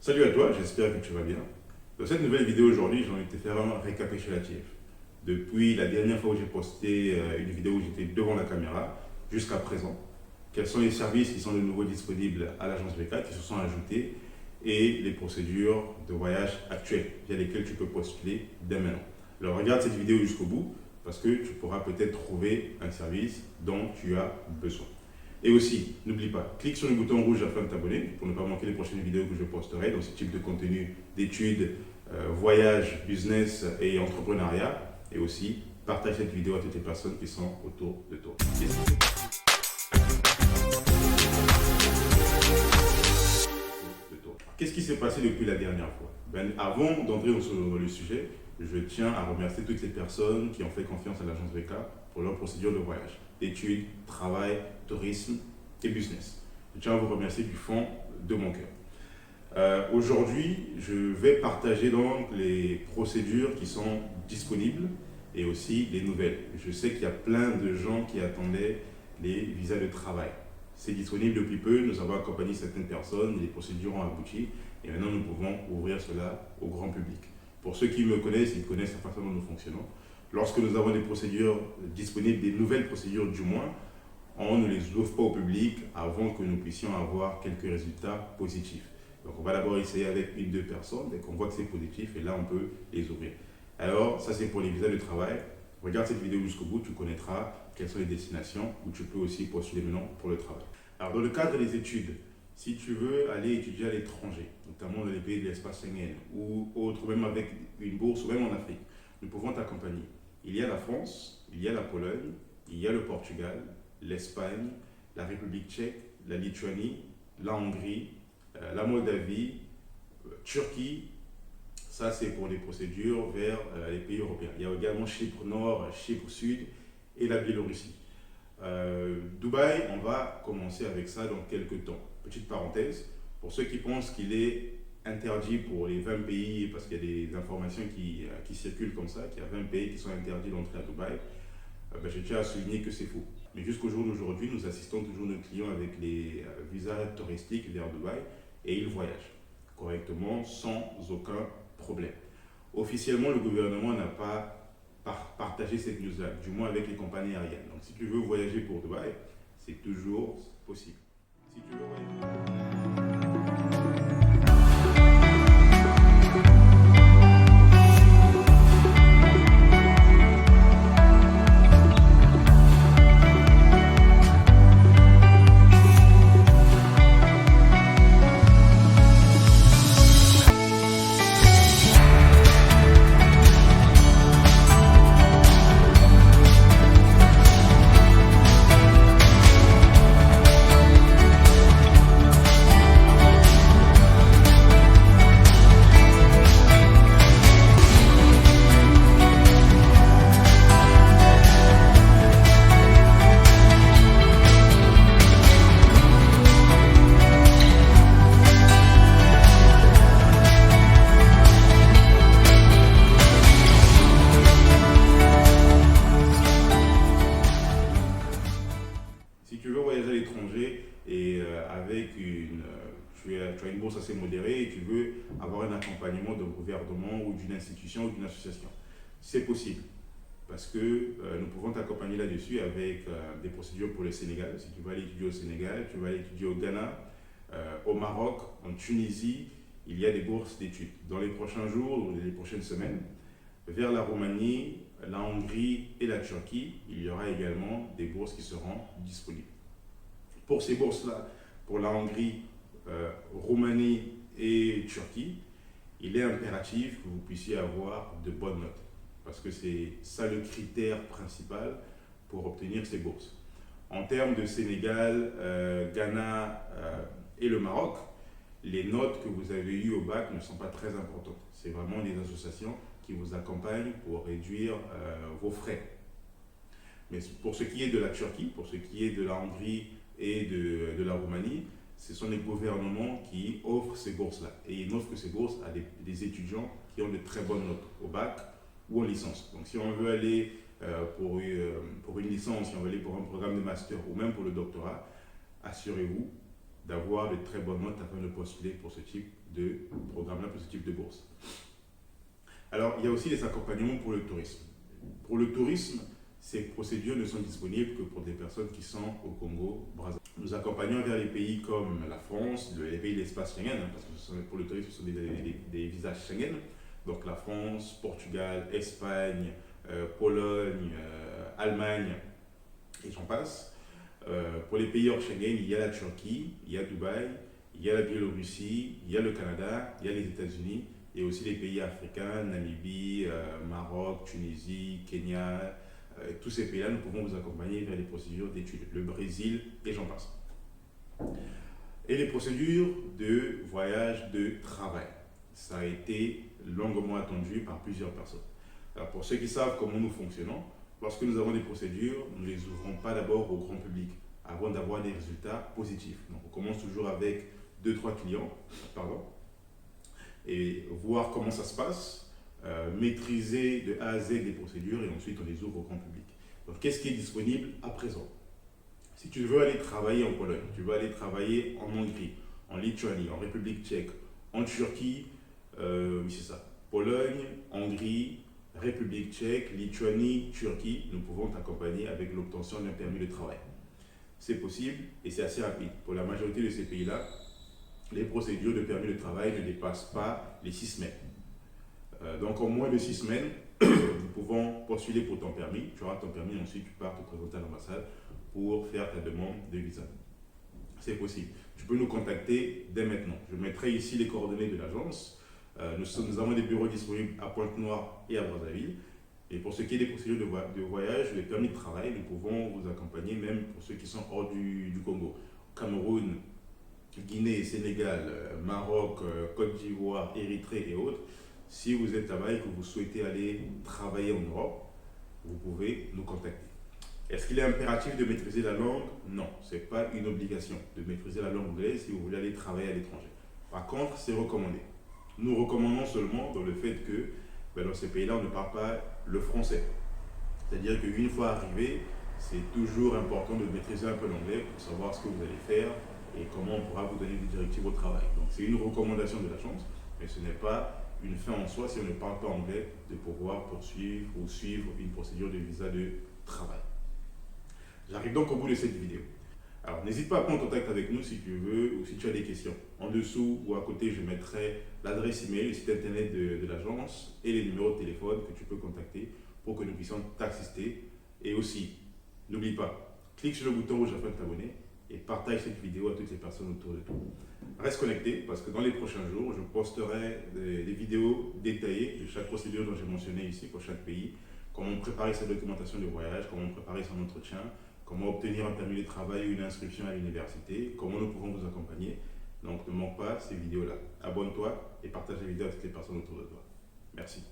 Salut à toi, j'espère que tu vas bien. Dans cette nouvelle vidéo aujourd'hui, j'ai envie de te faire un récapitulatif. Depuis la dernière fois où j'ai posté une vidéo où j'étais devant la caméra, jusqu'à présent, quels sont les services qui sont de nouveau disponibles à l'agence V4 qui se sont ajoutés et les procédures de voyage actuelles via lesquelles tu peux postuler dès maintenant. Alors regarde cette vidéo jusqu'au bout parce que tu pourras peut-être trouver un service dont tu as besoin. Et aussi, n'oublie pas, clique sur le bouton rouge afin de t'abonner pour ne pas manquer les prochaines vidéos que je posterai dans ce type de contenu d'études, voyage, business et entrepreneuriat. Et aussi, partage cette vidéo à toutes les personnes qui sont autour de toi. Qu'est-ce qui s'est passé depuis la dernière fois? Avant d'entrer dans le sujet, je tiens à remercier toutes les personnes qui ont fait confiance à l'agence VK pour leur procédure de voyage, études, travail, tourisme et business. Je tiens à vous remercier du fond de mon cœur. Aujourd'hui, je vais partager donc les procédures qui sont disponibles et aussi les nouvelles. Je sais qu'il y a plein de gens qui attendaient les visas de travail. C'est disponible depuis peu, nous avons accompagné certaines personnes, les procédures ont abouti et maintenant nous pouvons ouvrir cela au grand public. Pour ceux qui me connaissent, ils connaissent la façon dont nous fonctionnons. Lorsque nous avons des procédures disponibles, des nouvelles procédures du moins, on ne les ouvre pas au public avant que nous puissions avoir quelques résultats positifs. Donc on va d'abord essayer avec une, deux personnes, dès qu'on voit que c'est positif, et là on peut les ouvrir. Alors ça c'est pour les visas de travail. Regarde cette vidéo jusqu'au bout, tu connaîtras quelles sont les destinations où tu peux aussi postuler maintenant pour le travail. Alors dans le cadre des études, si tu veux aller étudier à l'étranger, notamment dans les pays de l'espace Schengen ou autres, même avec une bourse ou même en Afrique, nous pouvons t'accompagner. Il y a la France, il y a la Pologne, il y a le Portugal, l'Espagne, la République tchèque, la Lituanie, la Hongrie, la Moldavie, Turquie. Ça, c'est pour les procédures vers les pays européens. Il y a également Chypre Nord, Chypre Sud et la Biélorussie. Dubaï, on va commencer avec ça dans quelques temps. Petite parenthèse, pour ceux qui pensent qu'il est interdit pour les 20 pays, parce qu'il y a des informations qui circulent comme ça, qu'il y a 20 pays qui sont interdits d'entrer à Dubaï, je tiens à souligner que c'est faux. Mais jusqu'au jour d'aujourd'hui, nous assistons toujours nos clients avec les visas touristiques vers Dubaï et ils voyagent correctement sans aucun problème. Officiellement, le gouvernement n'a pas partagé cette news-là, du moins avec les compagnies aériennes. Donc si tu veux voyager pour Dubaï, c'est toujours possible. Si tu veux voyager... Si tu veux voyager à l'étranger et tu as une bourse assez modérée et tu veux avoir un accompagnement d'un gouvernement ou d'une institution ou d'une association, c'est possible. Parce que nous pouvons t'accompagner là-dessus avec des procédures pour le Sénégal. Si tu vas aller étudier au Sénégal, tu vas aller étudier au Ghana, au Maroc, en Tunisie, il y a des bourses d'études. Dans les prochains jours ou les prochaines semaines, vers la Roumanie, la Hongrie et la Turquie, il y aura également des bourses qui seront disponibles. Pour ces bourses-là, pour la Hongrie, Roumanie et Turquie, il est impératif que vous puissiez avoir de bonnes notes. Parce que c'est ça le critère principal pour obtenir ces bourses. En termes de Sénégal, Ghana et le Maroc, les notes que vous avez eues au bac ne sont pas très importantes. C'est vraiment des associations qui vous accompagnent pour réduire vos frais. Mais pour ce qui est de la Turquie, pour ce qui est de la Hongrie et de la Roumanie, ce sont les gouvernements qui offrent ces bourses-là. Et ils n'offrent que ces bourses à des étudiants qui ont de très bonnes notes au bac ou en licence. Donc si on veut aller pour une licence, si on veut aller pour un programme de master ou même pour le doctorat, assurez-vous d'avoir de très bonnes notes afin de postuler pour ce type de programme-là, pour ce type de bourse. Alors, il y a aussi des accompagnements pour le tourisme. Pour le tourisme, ces procédures ne sont disponibles que pour des personnes qui sont au Congo-Brazzaville. Nous accompagnons vers les pays comme la France, les pays de l'espace Schengen, parce que pour le tourisme, ce sont des visas Schengen. Donc la France, Portugal, Espagne, Pologne, Allemagne, et j'en passe. Pour les pays hors Schengen, il y a la Turquie, il y a Dubaï, il y a la Biélorussie, il y a le Canada, il y a les États-Unis, et aussi les pays africains, Namibie, Maroc, Tunisie, Kenya. Tous ces pays-là, nous pouvons vous accompagner vers les procédures d'études, le Brésil, et j'en passe. Et les procédures de voyage de travail. Ça a été longuement attendu par plusieurs personnes. Alors pour ceux qui savent comment nous fonctionnons, lorsque nous avons des procédures, nous ne les ouvrons pas d'abord au grand public avant d'avoir des résultats positifs. Donc on commence toujours avec 2-3 clients, et voir comment ça se passe, maîtriser de A à Z les procédures et ensuite on les ouvre au grand public. Donc qu'est-ce qui est disponible à présent? Si tu veux aller travailler en Pologne, tu veux aller travailler en Hongrie, en Lituanie, en République tchèque, en Turquie, oui c'est ça, Pologne, Hongrie, République tchèque, Lituanie, Turquie, nous pouvons t'accompagner avec l'obtention d'un permis de travail. C'est possible et c'est assez rapide. Pour la majorité de ces pays-là, les procédures de permis de travail ne dépassent pas les 6 semaines. Donc en moins de 6 semaines, nous pouvons postuler pour ton permis. Tu auras ton permis, ensuite tu pars te présenter à l'ambassade pour faire ta demande de visa. C'est possible. Tu peux nous contacter dès maintenant. Je mettrai ici les coordonnées de l'agence. Nous avons des bureaux disponibles à Pointe-Noire et à Brazzaville. Et pour ce qui est des procédures de voyage, les permis de travail, nous pouvons vous accompagner même pour ceux qui sont hors du Congo. Cameroun, Guinée, Sénégal, Maroc, Côte d'Ivoire, Érythrée et autres. Si vous êtes là-bas et que vous souhaitez aller travailler en Europe, vous pouvez nous contacter. Est-ce qu'il est impératif de maîtriser la langue? Non, ce n'est pas une obligation de maîtriser la langue anglaise si vous voulez aller travailler à l'étranger. Par contre, c'est recommandé. Nous recommandons seulement dans le fait que dans ces pays-là, on ne parle pas le français. C'est-à-dire qu'une fois arrivé, c'est toujours important de maîtriser un peu l'anglais pour savoir ce que vous allez faire et comment on pourra vous donner des directives au travail. Donc c'est une recommandation de l'agence, mais ce n'est pas une fin en soi si on ne parle pas anglais de pouvoir poursuivre ou suivre une procédure de visa de travail. J'arrive donc au bout de cette vidéo. Alors n'hésite pas à prendre contact avec nous si tu veux ou si tu as des questions. En dessous ou à côté, je mettrai l'adresse email, le site internet de l'agence et les numéros de téléphone que tu peux contacter pour que nous puissions t'assister. Et aussi, n'oublie pas, clique sur le bouton rouge afin de t'abonner et partage cette vidéo à toutes les personnes autour de toi. Reste connecté parce que dans les prochains jours, je posterai des vidéos détaillées de chaque procédure dont j'ai mentionné ici pour chaque pays, comment préparer sa documentation de voyage, comment préparer son entretien, comment obtenir un permis de travail ou une inscription à l'université, comment nous pouvons vous accompagner. Donc ne manque pas ces vidéos-là. Abonne-toi et partage les vidéos à toutes les personnes autour de toi. Merci.